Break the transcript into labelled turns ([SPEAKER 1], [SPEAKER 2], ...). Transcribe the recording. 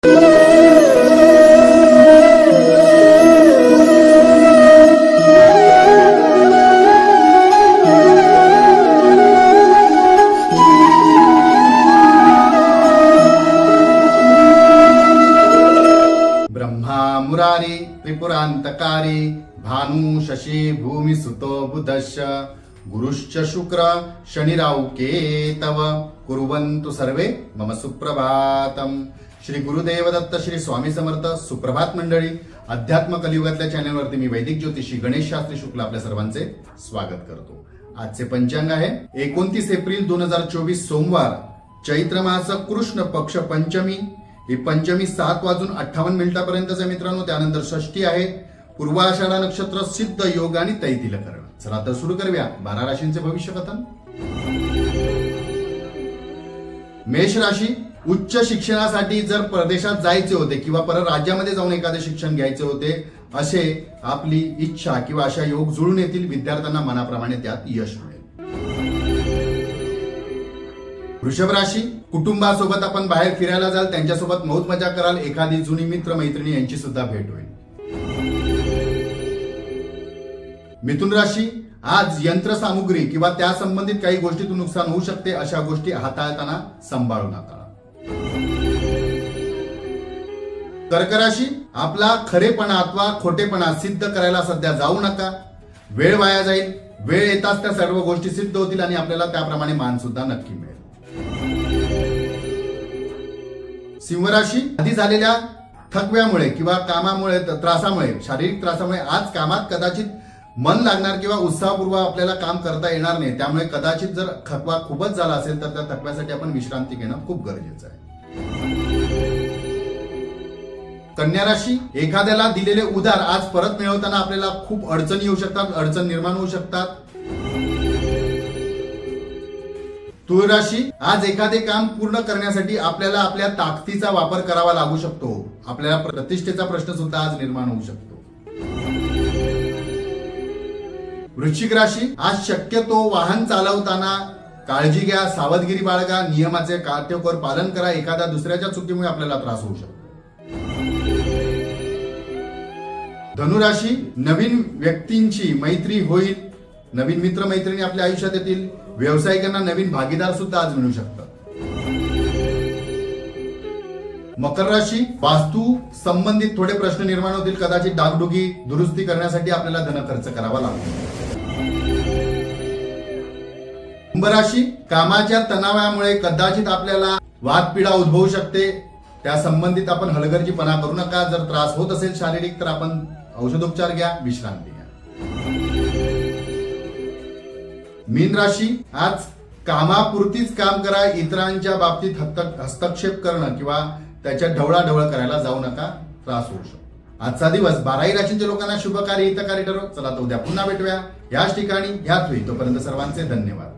[SPEAKER 1] मुरारी त्रिपुरांतकारी भानु शशी भूमि सुतो बुधश्च गुरुश्च शुक्र शनिराव केतव कुर्वन्तु सर्वे मम सुप्रभातम। श्री गुरुदेव दत्त श्री स्वामी समर्थ। सुप्रभात मंडळी, अध्यात्म कलियुगातल्या चॅनलवरती मी वैदिक ज्योतिषी गणेश शास्त्री शुक्ल आपल्या सर्वांचे स्वागत करतो। आजचे पंचांग आहे 29 एप्रिल 2024 सोमवार, चैत्र मास कृष्ण पक्ष पंचमी। ही पंचमी 7:58 मित्रांनो। त्यानंतर षष्ठी आहे, पूर्वाषाढा नक्षत्र, सिद्ध योग आणि तैतिल करण। चला तर सुरू करूया 12 राशींचे भविष्य कथन। मेष राशी, उच्च शिक्षणासाठी जर परदेशात जायचे होते किंवा परराज्यामध्ये जाऊन एखादे शिक्षण घ्यायचे होते, असे आपली इच्छा किंवा अशा योग जुळून येतील। विद्यार्थ्यांना मनाप्रमाणे त्यात यश मिळेल। वृषभ राशी, कुटुंबासोबत आपण बाहेर फिरायला जाल, त्यांच्यासोबत मौज मजा कराल, एखादी जुनी मित्र मैत्रिणी यांची सुद्धा भेट होईल। मिथुन राशी, आज यंत्रसामुग्री किंवा त्या संबंधित काही गोष्टीतून नुकसान होऊ शकते, अशा गोष्टी हाताळताना सांभाळून हाताळा। कर्क राशी, आपला खरेपणा अथवा खोटेपणा सिद्ध करायला सध्या जाऊ नका, वेळ वाया जाईल। वेळ येताच त्या सर्व गोष्टी सिद्ध होतील आणि आपल्याला त्याप्रमाणे मान सुद्धा नक्की मिळेल। सिंह राशी, आधी झालेल्या थकव्यामुळे किंवा कामामुळे त्रासामुळे, शारीरिक त्रासामुळे आज कामात कदाचित मन लागणार किंवा उत्साहपूर्वक आपल्याला काम करता येणार नाही। त्यामुळे कदाचित जर थकवा खूपच झाला असेल तर त्या थकव्यासाठी आपण विश्रांती घेणं खूप गरजेचं आहे। कन्या राशी, एखाद्याला दिलेले उधार आज परत मिळवताना आपल्याला खूप अडचणी येऊ शकतात, अडचण निर्माण होऊ शकतात। तुळ राशी, आज एखादे काम पूर्ण करण्यासाठी आपल्याला आपल्या ताकदीचा वापर करावा लागू शकतो। आपल्याला प्रतिष्ठेचा प्रश्न सुद्धा आज निर्माण होऊ शकतो। वृश्चिक राशी, आज शक्यतो वाहन चालवताना काळजी घ्या, सावधगिरी बाळगा, नियमाचे काटेकोर पालन करा। एखाद्या दुसऱ्याच्या चुकीमुळे आपल्याला त्रास होऊ शकतो। धनुराशी, नवीन व्यक्तींची मैत्री होईल, नवीन मित्र मैत्रिणी आपल्या आयुष्यात येतील। व्यावसायिकांना नवीन भागीदार सुद्धा आज मिळू शकतात। मकर राशी, वास्तू संबंधित थोडे प्रश्न निर्माण होतील, कदाचित डागडुगी दुरुस्ती करण्यासाठी आपल्याला धन खर्च करावा लागतो। कुंभ राशी, कामाच्या तणावामुळे कदाचित आपल्याला वादपीडा उद्भवू शकते, त्या संबंधित आपण हलगर्जीपणा करू नका। जर त्रास होत असेल शारीरिक तर आपण औषधोपचार घ्या, विश्रांती घ्या। मीन राशी, आज कामापुरतीच काम करा, इतरांच्या बाबतीत हस्तक्षेप करणं किंवा त्याच्यात ढवळाढवळ करायला जाऊ नका, त्रास होऊ शकतो। आजचा दिवस 12 राशींच्या लोकांना शुभकारी हितकारी ठरो। चला तर उद्या पुन्हा भेटूया याच ठिकाणी याच वेळी। तोपर्यंत सर्वांचे धन्यवाद।